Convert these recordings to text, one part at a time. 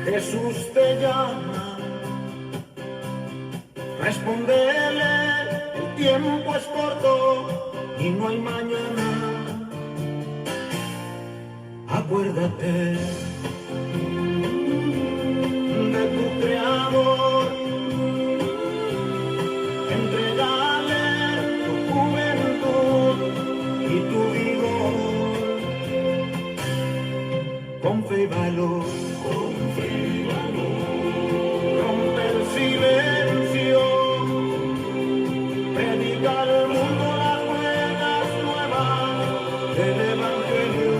Jesús te llama, respóndele, el tiempo es corto y no hay mañana. Acuérdate de tu Creador, entrégale tu juventud y tu vigor, con fe y valor. Rompe el silencio, predica al mundo las buenas nuevas del Evangelio.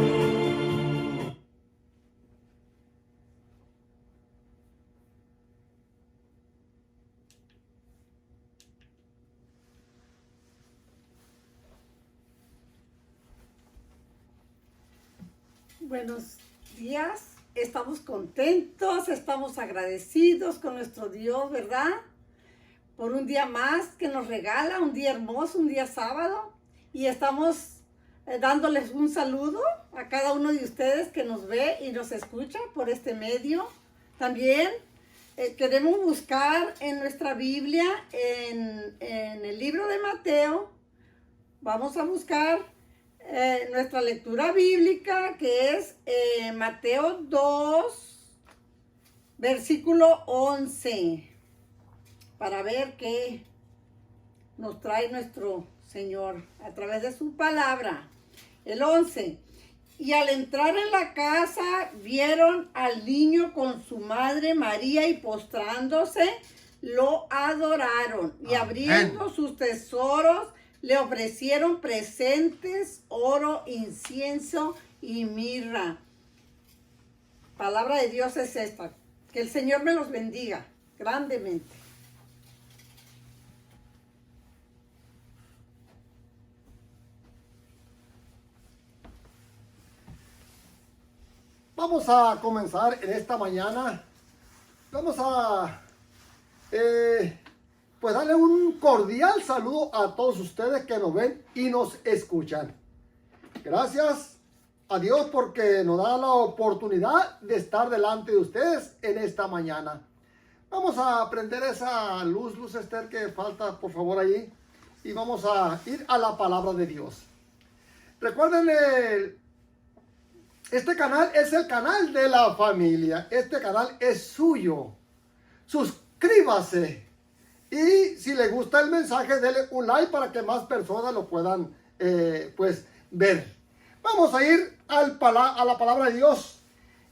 Buenos días, estamos contentos, estamos agradecidos con nuestro Dios, ¿verdad? Por un día más que nos regala, un día hermoso, un día sábado. Y estamos dándoles un saludo a cada uno de ustedes que nos ve y nos escucha por este medio. También queremos buscar en nuestra Biblia, en el libro de Mateo, vamos a buscar nuestra lectura bíblica, que es Mateo 2, versículo 11, para ver qué nos trae nuestro Señor a través de su palabra. El 11. Y al entrar en la casa, vieron al niño con su madre María y postrándose, lo adoraron. Y abriendo sus tesoros, le ofrecieron presentes, oro, incienso y mirra. Palabra de Dios es esta. Que el Señor me los bendiga grandemente. Vamos a comenzar en esta mañana. Vamos a pues darle un cordial saludo a todos ustedes que nos ven y nos escuchan. Gracias a Dios porque nos da la oportunidad de estar delante de ustedes en esta mañana. Vamos a prender esa luz Esther, que falta, por favor, allí. Y vamos a ir a la palabra de Dios. Recuerden, este canal es el canal de la familia. Este canal es suyo. Suscríbase. Y si le gusta el mensaje, denle un like para que más personas lo puedan pues ver. Vamos a ir a la palabra de Dios.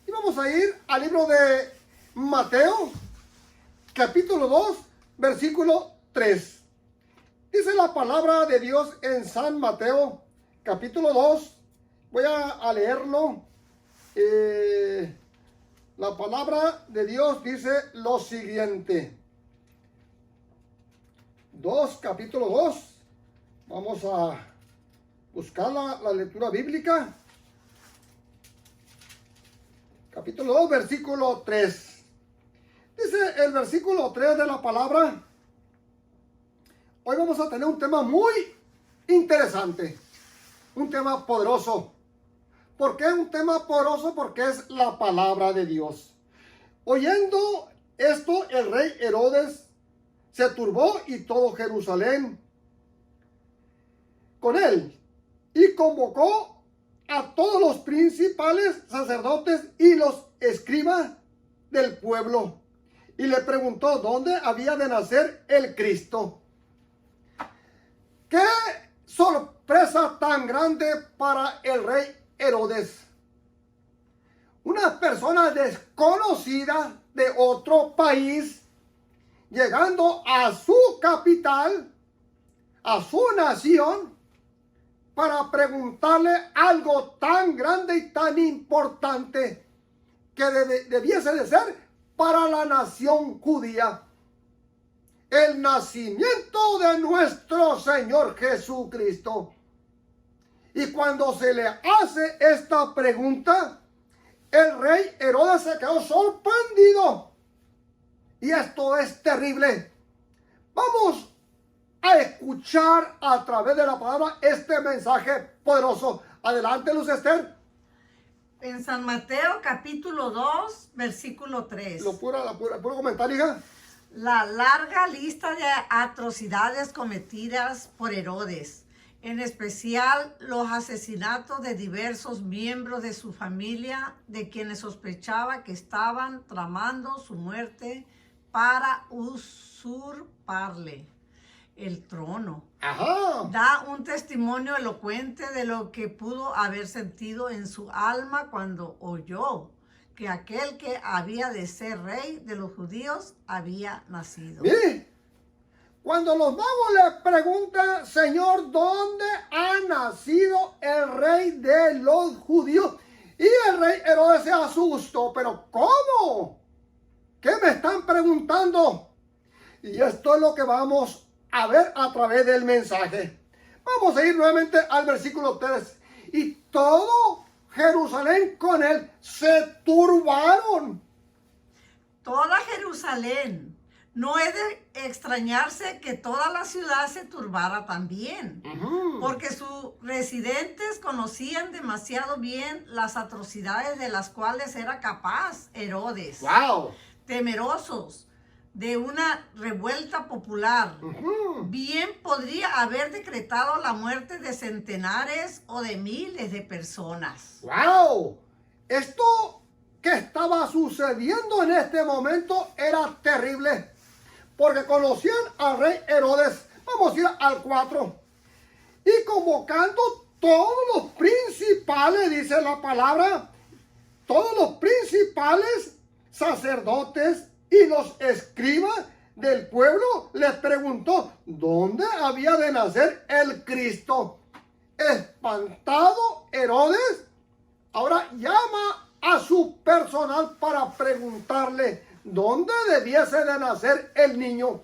Y vamos a ir al libro de Mateo, capítulo 2, versículo 3. Dice la palabra de Dios en San Mateo, capítulo 2. Voy a leerlo. La palabra de Dios dice lo siguiente. Capítulo 2. Vamos a buscar la lectura bíblica. Capítulo 2, versículo 3. Dice el versículo 3 de la palabra. Hoy vamos a tener un tema muy interesante. Un tema poderoso. ¿Por qué un tema poderoso? Porque es la palabra de Dios. Oyendo esto, el rey Herodes se turbó y todo Jerusalén con él, y convocó a todos los principales sacerdotes y los escribas del pueblo, y le preguntó dónde había de nacer el Cristo. ¡Qué sorpresa tan grande para el rey Herodes! Una persona desconocida de otro país, llegando a su capital, a su nación, para preguntarle algo tan grande y tan importante que debiese de ser para la nación judía: el nacimiento de nuestro Señor Jesucristo. Y cuando se le hace esta pregunta, el rey Herodes se quedó sorprendido. Y esto es terrible. Vamos a escuchar a través de la palabra este mensaje poderoso. Adelante, Luz Esther. En San Mateo capítulo 2, versículo 3. Puro comentario, hija. La larga lista de atrocidades cometidas por Herodes, en especial los asesinatos de diversos miembros de su familia, de quienes sospechaba que estaban tramando su muerte para usurparle el trono. Ajá. Da un testimonio elocuente de lo que pudo haber sentido en su alma cuando oyó que aquel que había de ser rey de los judíos había nacido. Mire, cuando los magos le preguntan, Señor, ¿dónde ha nacido el rey de los judíos? Y el rey Herodes se asustó, pero ¿cómo? ¿Qué me están preguntando? Y esto es lo que vamos a ver a través del mensaje. Vamos a ir nuevamente al versículo 3. Y todo Jerusalén con él se turbaron. Toda Jerusalén. No es de extrañarse que toda la ciudad se turbara también, porque sus residentes conocían demasiado bien las atrocidades de las cuales era capaz Herodes. ¡Wow! Temerosos de una revuelta popular, bien podría haber decretado la muerte de centenares o de miles de personas. ¡Wow! Esto que estaba sucediendo en este momento era terrible, porque conocían al rey Herodes. Vamos a ir al 4. Y convocando todos los principales, dice la palabra, todos los principales sacerdotes y los escribas del pueblo, les preguntó dónde había de nacer el Cristo. Espantado Herodes, ahora llama a su personal para preguntarle dónde debiese de nacer el niño.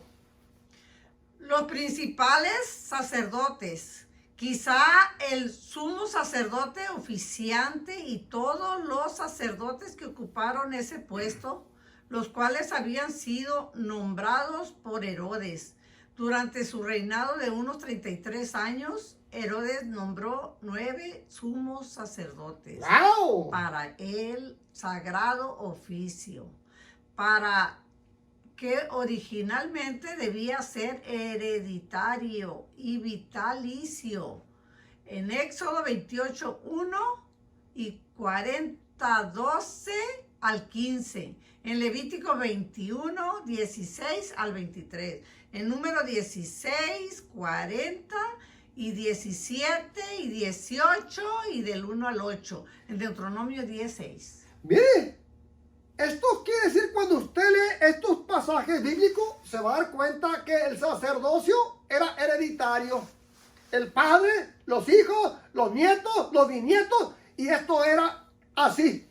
Los principales sacerdotes, quizá el sumo sacerdote oficiante y todos los sacerdotes que ocuparon ese puesto, los cuales habían sido nombrados por Herodes. Durante su reinado de unos 33 años, Herodes nombró 9 sumos sacerdotes ¡Wow! para el sagrado oficio, para que originalmente debía ser hereditario y vitalicio. En Éxodo 28:1 y 40:12 al 15. En Levítico 21:16 al 23. En Número 16, 40 y 17 y 18 y del 1 al 8. En Deuteronomio 10:6. Mire, esto quiere decir, cuando usted lee estos pasajes bíblicos, se va a dar cuenta que el sacerdocio era hereditario. El padre, los hijos, los nietos, los bisnietos, y esto era así.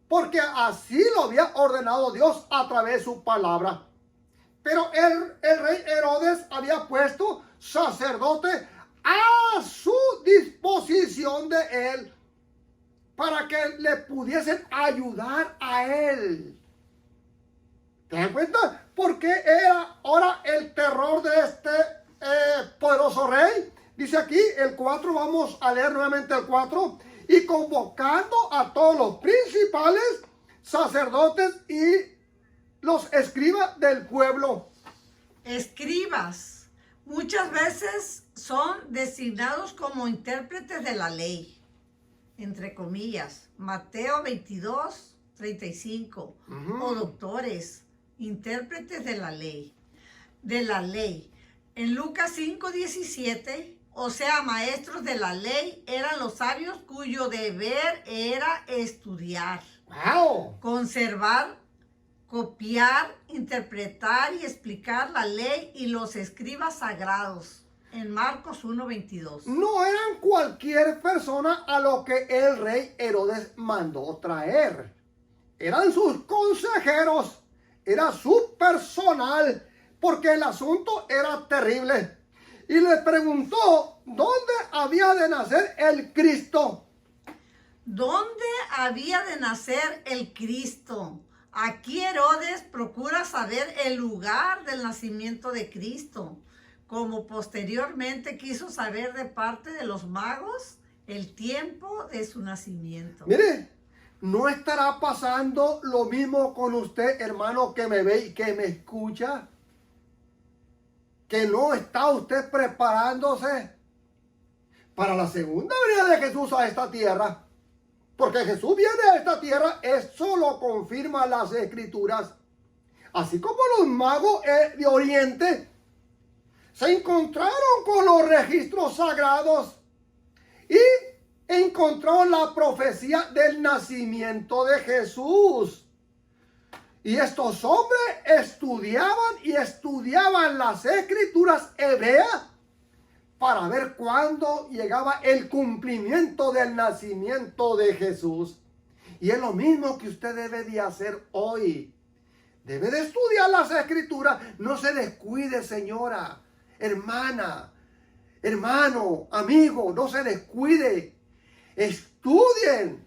Porque así lo había ordenado Dios a través de su palabra. Pero el rey Herodes había puesto sacerdote a su disposición de él, para que le pudiesen ayudar a él. ¿Te das cuenta? Porque era ahora el terror de este poderoso rey. Dice aquí el 4, vamos a leer nuevamente el 4. Y convocando a todos los principales sacerdotes y los escribas del pueblo. Escribas muchas veces son designados como intérpretes de la ley, entre comillas, Mateo 22:35, o doctores, intérpretes de la ley. En Lucas 5:17, o sea, maestros de la ley, eran los sabios cuyo deber era estudiar, ¡Wow! conservar, copiar, interpretar y explicar la ley, y los escribas sagrados. En Marcos 1:22. No eran cualquier persona a lo que el rey Herodes mandó traer. Eran sus consejeros, era su personal, porque el asunto era terrible. Y le preguntó dónde había de nacer el Cristo. ¿Dónde había de nacer el Cristo? Aquí Herodes procura saber el lugar del nacimiento de Cristo. Como posteriormente quiso saber de parte de los magos, el tiempo de su nacimiento. Mire, ¿no estará pasando lo mismo con usted, hermano, que me ve y que me escucha? ¿Que no está usted preparándose para la segunda venida de Jesús a esta tierra? Porque Jesús viene a esta tierra, eso lo confirma las Escrituras. Así como los magos de Oriente se encontraron con los registros sagrados y encontraron la profecía del nacimiento de Jesús. Y estos hombres estudiaban las Escrituras hebreas para ver cuándo llegaba el cumplimiento del nacimiento de Jesús. Y es lo mismo que usted debe de hacer hoy. Debe de estudiar las Escrituras. No se descuide, señora, hermana, hermano, amigo, no se descuide. Estudien,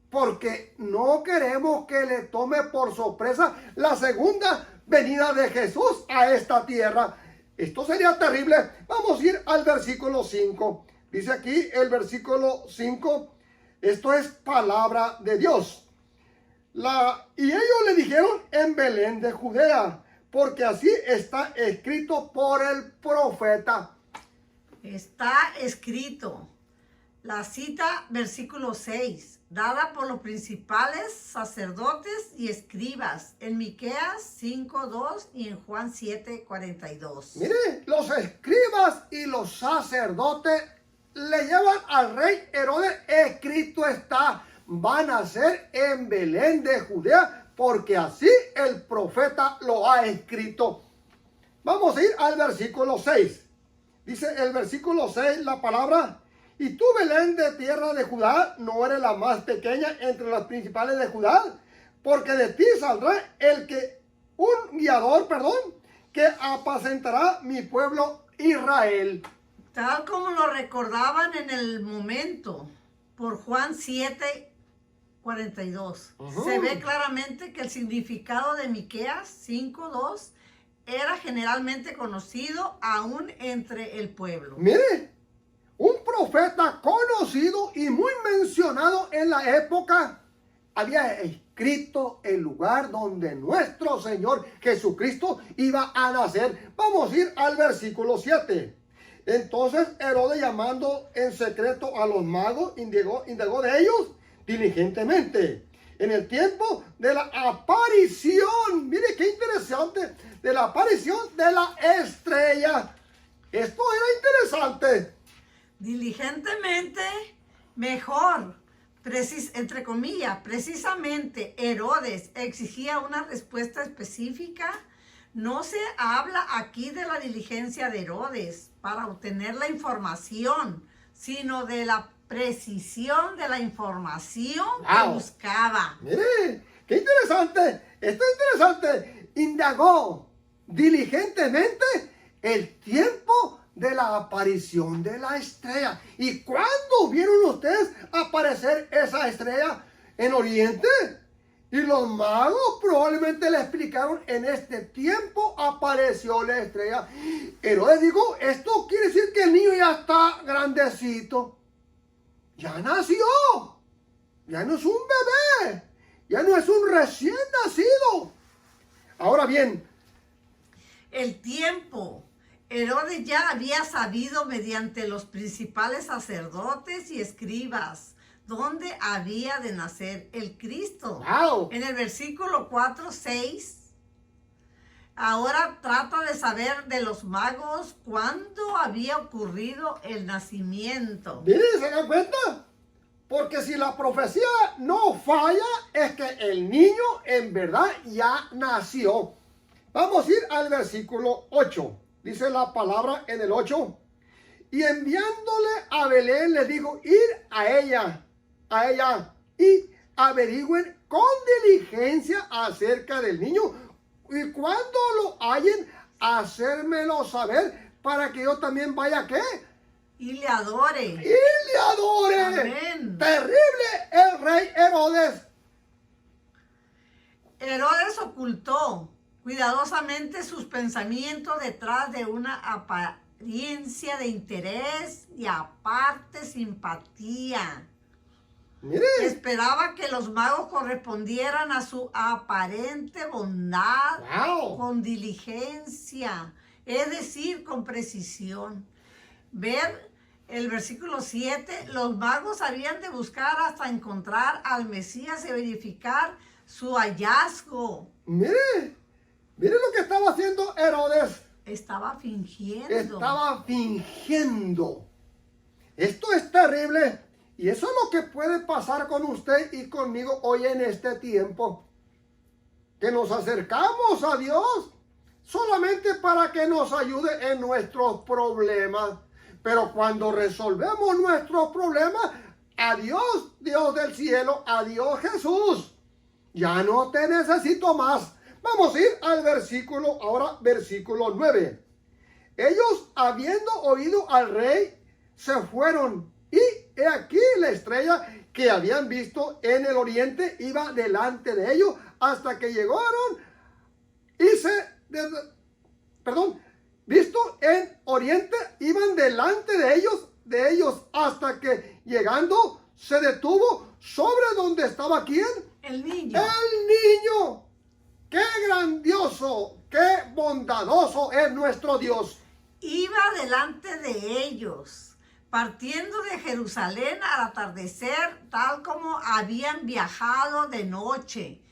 porque no queremos que le tome por sorpresa la segunda venida de Jesús a esta tierra. Esto sería terrible. Vamos a ir al versículo 5. Dice aquí el versículo 5. Esto es palabra de Dios. Y ellos le dijeron en Belén de Judea, porque así está escrito por el profeta. Está escrito. La cita, versículo 6, dada por los principales sacerdotes y escribas en Miqueas 5:2 y en Juan 7:42. Mire, los escribas y los sacerdotes le llevan al rey Herodes, escrito está, van a ser en Belén de Judea, porque así el profeta lo ha escrito. Vamos a ir al versículo 6. Dice el versículo 6 la palabra: y tú, Belén de tierra de Judá, no eres la más pequeña entre las principales de Judá, porque de ti saldrá un guiador, que apacentará mi pueblo Israel. Tal como lo recordaban en el momento por Juan 7:42. Se ve claramente que el significado de Miqueas 5:2 era generalmente conocido aún entre el pueblo. Mire, un profeta conocido y muy mencionado en la época había escrito el lugar donde nuestro Señor Jesucristo iba a nacer. Vamos a ir al versículo 7. Entonces Herodes, llamando en secreto a los magos, indagó de ellos diligentemente en el tiempo de la aparición. Mire qué interesante, de la aparición de la estrella. Esto era interesante. Diligentemente, mejor, entre comillas, precisamente Herodes exigía una respuesta específica. No se habla aquí de la diligencia de Herodes para obtener la información, sino de la precisión de la información que buscaba. Mire, qué interesante, esto es interesante. Indagó diligentemente el tiempo de la aparición de la estrella. ¿Y cuándo vieron ustedes aparecer esa estrella? ¿En Oriente? Y los magos probablemente le explicaron: en este tiempo apareció la estrella. Herodes dijo: esto quiere decir que el niño ya está grandecito. Ya nació. Ya no es un bebé. Ya no es un recién nacido. Ahora bien, el tiempo. Herodes ya había sabido mediante los principales sacerdotes y escribas dónde había de nacer el Cristo. En el versículo 4:6, ahora trata de saber de los magos cuándo había ocurrido el nacimiento. Mire, ¿se dan cuenta? Porque si la profecía no falla, es que el niño en verdad ya nació. Vamos a ir al versículo 8. Dice la palabra en el 8. Y enviándole a Belén, le dijo: ir a ella y averigüen con diligencia acerca del niño, y cuando lo hallen, hacérmelo saber, para que yo también vaya, ¿qué? Y le adore. Y le adore. Amén. Terrible el rey Herodes. Herodes ocultó cuidadosamente sus pensamientos detrás de una apariencia de interés y aparte simpatía. Mire, Esperaba que los magos correspondieran a su aparente bondad wow. con diligencia, es decir, con precisión. Ver el versículo 7, los magos habían de buscar hasta encontrar al Mesías y verificar su hallazgo. Mire, mire lo que estaba haciendo Herodes. Estaba fingiendo. Estaba fingiendo. Esto es terrible. Y eso es lo que puede pasar con usted y conmigo hoy en este tiempo. Que nos acercamos a Dios solamente para que nos ayude en nuestros problemas. Pero cuando resolvemos nuestros problemas, adiós Dios del cielo, adiós Jesús. Ya no te necesito más. Vamos a ir al versículo, ahora versículo 9. Ellos, habiendo oído al rey, se fueron. Y he aquí la estrella que habían visto en el oriente iba delante de ellos hasta que llegaron y visto en oriente iban delante de ellos hasta que llegando se detuvo sobre donde estaba ¿quién? El niño. El niño. ¡Qué grandioso, qué bondadoso es nuestro Dios! Iba delante de ellos, partiendo de Jerusalén al atardecer, tal como habían viajado de noche.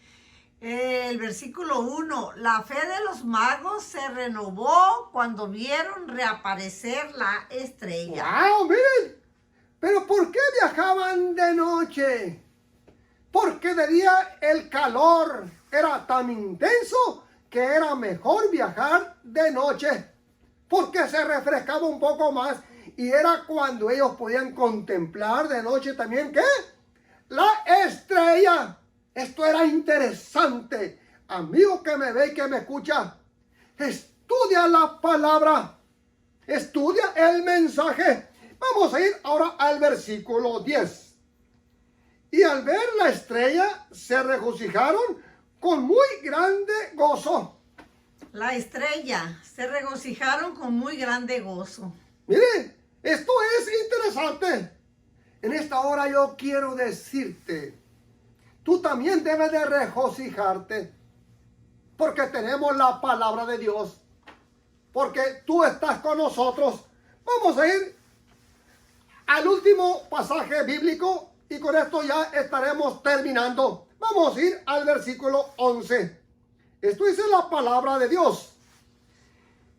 El versículo 1, la fe de los magos se renovó cuando vieron reaparecer la estrella. ¡Wow! Miren, pero ¿por qué viajaban de noche? Porque de día el calor era tan intenso que era mejor viajar de noche, porque se refrescaba un poco más y era cuando ellos podían contemplar de noche también, ¿qué? La estrella. Esto era interesante. Amigo que me ve y que me escucha, estudia la palabra, estudia el mensaje. Vamos a ir ahora al versículo 10. Y al ver la estrella se regocijaron con muy grande gozo. La estrella se regocijaron con muy grande gozo. Mire, esto es interesante. En esta hora yo quiero decirte, tú también debes de regocijarte, porque tenemos la palabra de Dios, porque tú estás con nosotros. Vamos a ir al último pasaje bíblico y con esto ya estaremos terminando. Vamos a ir al versículo 11. Esto dice la palabra de Dios.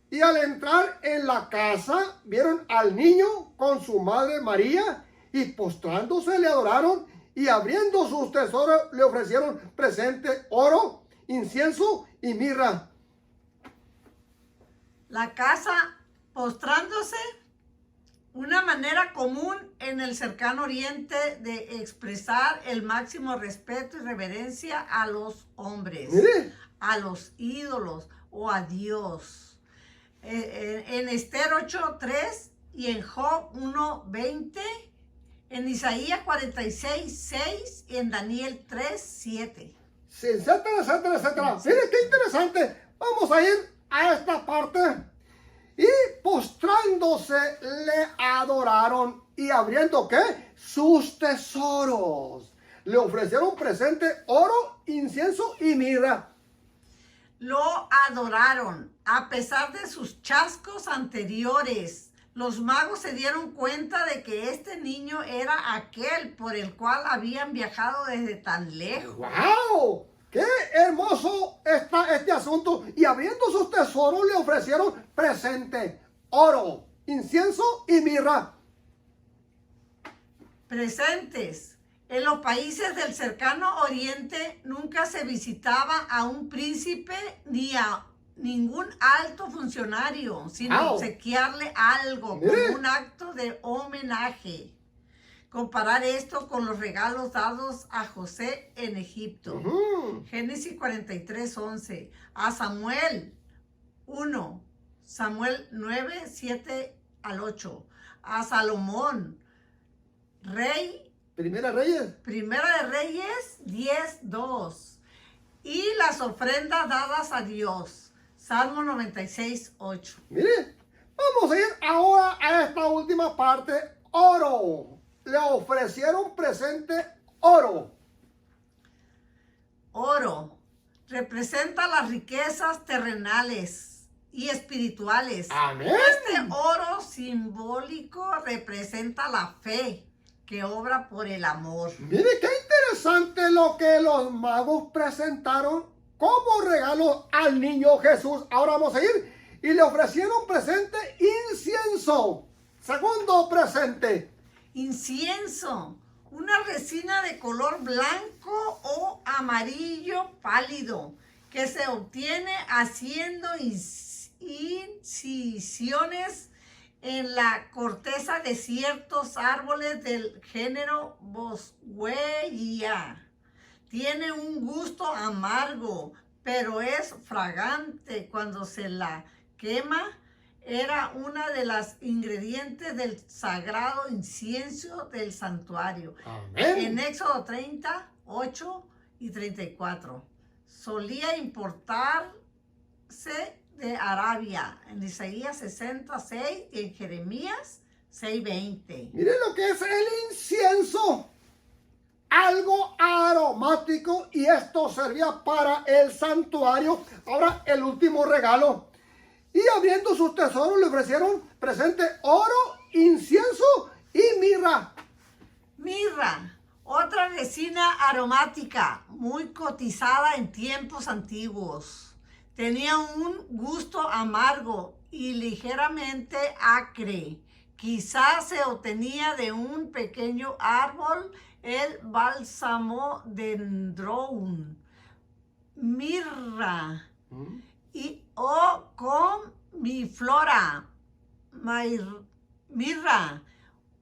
Y al entrar en la casa, vieron al niño con su madre María, y postrándose le adoraron, y abriendo sus tesoros le ofrecieron presente oro, incienso y mirra. La casa postrándose, una manera común en el cercano oriente de expresar el máximo respeto y reverencia a los hombres, Mire, a los ídolos o a Dios. En Esther 8:3 y en Job 1:20, en Isaías 46:6 y en Daniel 3:7. sí, etcétera, etcétera, etcétera. Mire qué interesante. Vamos a ir a esta parte. Y postrándose le adoraron y abriendo ¿qué? Sus tesoros. Le ofrecieron presente oro, incienso y mirra. Lo adoraron a pesar de sus chascos anteriores. Los magos se dieron cuenta de que este niño era aquel por el cual habían viajado desde tan lejos. ¡Wow! ¡Qué hermoso está este asunto! Y abriendo sus tesoros le ofrecieron presente oro, incienso y mirra. Presentes. En los países del cercano oriente nunca se visitaba a un príncipe ni a ningún alto funcionario, sino Wow. obsequiarle algo Mire. como un acto de homenaje. Comparar esto con los regalos dados a José en Egipto. Génesis 43:11. A Samuel 1. Samuel 9:7-8. A Salomón, rey. Primera Reyes. Primera de Reyes 10:2. Y las ofrendas dadas a Dios. Salmo 96:8. Mire, Vamos a ir ahora a esta última parte, oro. Le ofrecieron presente oro. Oro representa las riquezas terrenales y espirituales. Amén. Este oro simbólico representa la fe que obra por el amor. Mire qué interesante lo que los magos presentaron como regalo al niño Jesús. Ahora vamos a ir y le ofrecieron presente incienso. Segundo presente. Incienso, una resina de color blanco o amarillo pálido que se obtiene haciendo incisiones en la corteza de ciertos árboles del género Boswellia. Tiene un gusto amargo, pero es fragante cuando se la quema. Era una de las ingredientes del sagrado incienso del santuario. Amén. En Éxodo 30, 8 y 34. Solía importarse de Arabia, en Isaías 66 y en Jeremías 6:20. Miren lo que es el incienso. Algo aromático, y esto servía para el santuario. Ahora el último regalo. Y abriendo sus tesoros le ofrecieron presente oro, incienso y mirra. Mirra, otra resina aromática muy cotizada en tiempos antiguos. Tenía un gusto amargo y ligeramente acre. Quizás se obtenía de un pequeño árbol, el bálsamo dendron. Mirra o comiflora, mirra,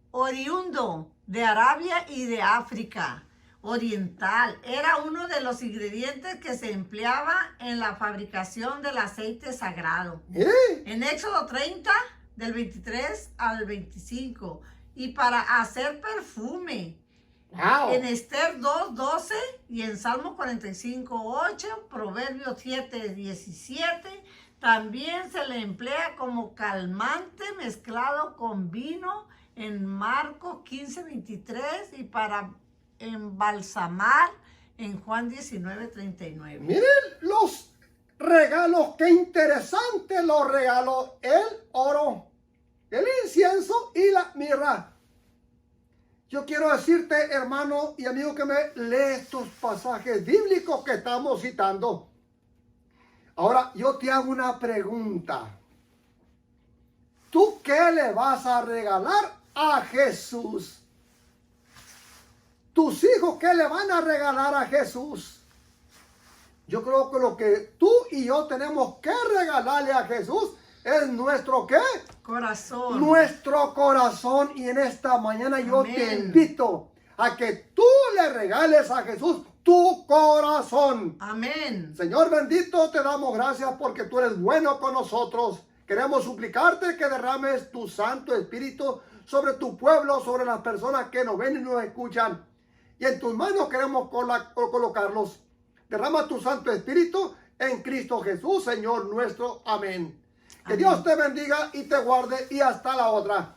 oriundo de Arabia y de África Oriental. Era uno de los ingredientes que se empleaba en la fabricación del aceite sagrado. En Éxodo 30, del 23 al 25. Y para hacer perfume. Wow. En Esther 2:12 y en Salmo 45:8, Proverbios 7:17, también se le emplea como calmante mezclado con vino en Marcos 15:23 y para embalsamar en Juan 19:39. Miren los regalos, qué interesante los regalos. El oro, el incienso y la mirra. Yo quiero decirte, hermano y amigo, que me lee estos pasajes bíblicos que estamos citando. Ahora, yo te hago una pregunta. ¿Tú qué le vas a regalar a Jesús? ¿Tus hijos qué le van a regalar a Jesús? Yo creo que lo que tú y yo tenemos que regalarle a Jesús es nuestro ¿qué? Corazón. Nuestro corazón. Y en esta mañana yo Amén. te invito a que tú le regales a Jesús tu corazón. Amén. Señor bendito, te damos gracias porque tú eres bueno con nosotros. Queremos suplicarte que derrames tu Santo Espíritu sobre tu pueblo, sobre las personas que nos ven y nos escuchan. Y en tus manos queremos colocarlos. Derrama tu Santo Espíritu en Cristo Jesús, Señor nuestro. Amén. Que Amén. Dios te bendiga y te guarde, y hasta la otra.